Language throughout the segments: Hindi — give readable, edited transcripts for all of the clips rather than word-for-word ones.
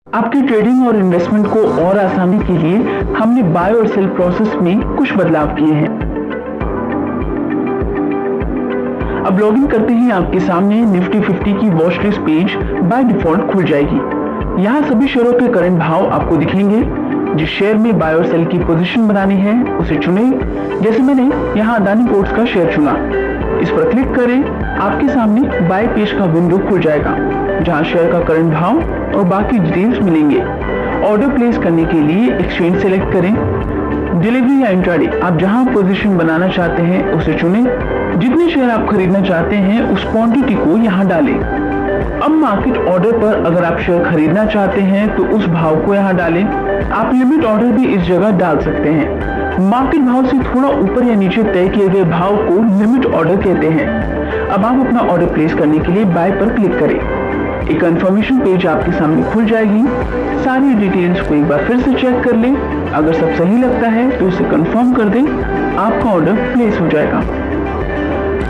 आपकी ट्रेडिंग और इन्वेस्टमेंट को और आसानी के लिए हमने बाय और सेल प्रोसेस में कुछ बदलाव किए हैं। अब लॉगिन करते ही आपके सामने निफ्टी 50 की watch list page by default खुल जाएगी। यहाँ सभी शेयरों के करंट भाव आपको दिखेंगे। जिस शेयर में बाय और सेल की पोजीशन बनानी है उसे चुने। जैसे मैंने यहाँ अदानी पोर्ट्स का शेयर चुना, इस पर क्लिक करें। आपके सामने बाय पेज का विंडो खुल जाएगा जहाँ शेयर का करंट भाव और बाकी डिटेल्स मिलेंगे। ऑर्डर प्लेस करने के लिए एक्सचेंज सेलेक्ट करें। डिलीवरी या इंट्राडे आप जहां पोजीशन बनाना चाहते हैं उसे चुनें। जितने शेयर आप खरीदना चाहते हैं उस क्वांटिटी को यहां डालें। अब मार्केट ऑर्डर पर अगर आप शेयर खरीदना चाहते हैं तो उस भाव को यहां डालें। आप लिमिट ऑर्डर भी इस जगह डाल सकते हैं। मार्केट भाव से थोड़ा ऊपर या नीचे तय किए गए भाव को लिमिट ऑर्डर कहते हैं। अब आप अपना ऑर्डर प्लेस करने के लिए बाय पर क्लिक करें। एक कंफर्मेशन पेज आपके सामने खुल जाएगी। सारी डिटेल्स को एक बार फिर से चेक कर लें। अगर सब सही लगता है तो उसे कंफर्म कर दें। आपका ऑर्डर प्लेस हो जाएगा।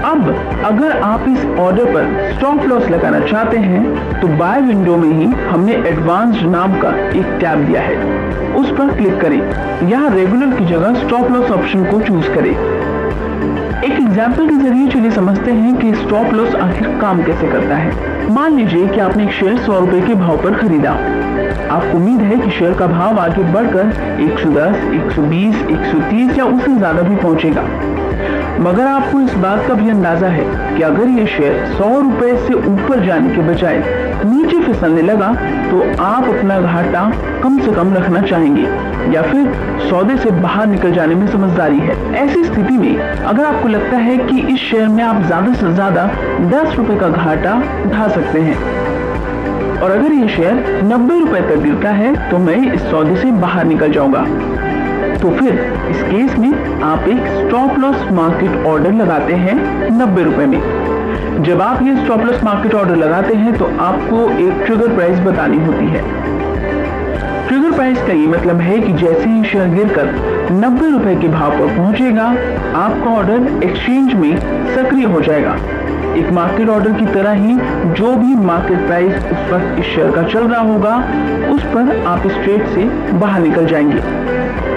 अब अगर आप इस ऑर्डर पर स्टॉप लॉस लगाना चाहते हैं तो बाय विंडो में ही हमने एडवांस्ड नाम का एक टैब दिया है, उस पर क्लिक करें। यहाँ रेगुलर की जगह स्टॉप लॉस ऑप्शन को चूज करें। एक एग्जाम्पल के जरिए चलिए समझते हैं कि स्टॉप लॉस आखिर काम कैसे करता है। मान लीजिए कि आपने एक शेयर 100 रुपए के भाव पर खरीदा। आपको उम्मीद है कि शेयर का भाव आगे बढ़कर 110, 120, 130 या उससे ज्यादा भी पहुंचेगा। मगर आपको इस बात का भी अंदाजा है कि अगर ये शेयर 100 रुपए से ऊपर जाने के बजाय नीचे फिसलने लगा तो आप अपना घाटा कम से कम रखना चाहेंगे या फिर सौदे से बाहर निकल जाने में समझदारी है। ऐसी स्थिति में अगर आपको लगता है कि इस शेयर में आप ज्यादा से ज्यादा 10 रुपए का घाटा उठा सकते हैं और अगर ये शेयर 90 रुपए तक गिरता है तो मैं इस सौदे से बाहर निकल जाऊंगा, तो फिर इस केस में आप एक स्टॉप लॉस मार्केट ऑर्डर लगाते हैं 90 रुपए में। जब आप ये स्टॉप लॉस मार्केट ऑर्डर लगाते हैं तो आपको एक ट्रिगर प्राइस बतानी होती है। ट्रिगर प्राइस का ये मतलब है कि जैसे ही शेयर गिरकर 90 रुपए के भाव पर पहुंचेगा आपका ऑर्डर एक्सचेंज में सक्रिय हो जाएगा। एक मार्केट ऑर्डर की तरह ही जो भी मार्केट प्राइस उस वक्त इस शेयर का चल रहा होगा उस पर आप इस ट्रेड से बाहर निकल जाएंगे।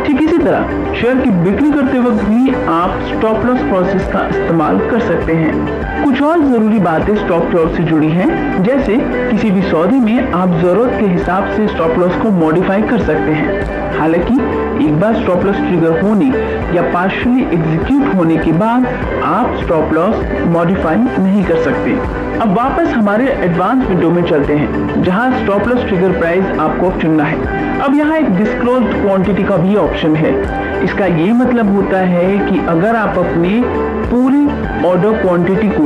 ठीक इसी तरह शेयर की बिक्री करते वक्त भी आप स्टॉप लॉस प्रोसेस का इस्तेमाल कर सकते हैं। कुछ और जरूरी बातें स्टॉप लॉस से जुड़ी हैं, जैसे किसी भी सौदे में आप जरूरत के हिसाब से स्टॉप लॉस को मॉडिफाई कर सकते हैं। हालांकि एक बार स्टॉप लॉस ट्रिगर होने या पार्शियली एग्जीक्यूट होने के बाद आप स्टॉप लॉस मॉडिफाई नहीं कर सकते। अब वापस हमारे एडवांस विंडो में चलते हैं जहां स्टॉप लॉस ट्रिगर प्राइस आपको चुनना है। अब यहाँ एक डिस्क्लोज्ड क्वांटिटी का भी ऑप्शन है। इसका ये मतलब होता है कि अगर आप अपनी पूरी ऑर्डर क्वांटिटी को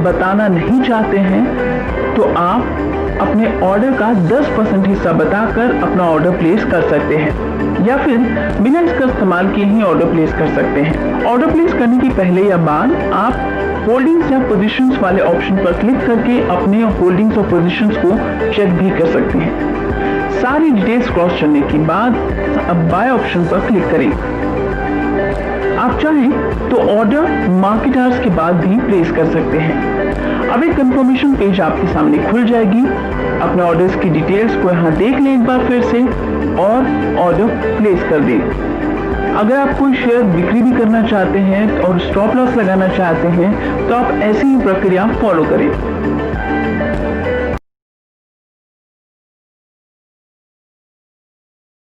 बताना नहीं चाहते हैं तो आप अपने ऑर्डर का 10% हिस्सा बताकर अपना ऑर्डर प्लेस कर सकते हैं या फिर बिना इसका इस्तेमाल किए ही ऑर्डर प्लेस कर सकते हैं। ऑर्डर प्लेस करने के पहले या बाद आप होल्डिंग्स या पोजीशंस वाले ऑप्शन पर क्लिक करके अपने होल्डिंग्स और पोजीशंस को चेक भी कर सकते हैं। सारी डिटेल्स क्रॉस करने के बाद अब बाय ऑप्शन पर क्लिक करें। आप चाहें तो ऑर्डर मार्केट आवर्स के बाद भी प्लेस कर सकते हैं। अब एक कंफर्मेशन पेज आपके सामने खुल जाएगी। अपने ऑर्डर्स की डिटेल्स को यहाँ देख लें एक बार फिर से और ऑर्डर प्लेस कर दें। अगर आप कोई शेयर बिक्री भी करना चाहते हैं और स्टॉप लॉस लगाना चाहते हैं तो आप ऐसी ही प्रक्रिया फॉलो करें।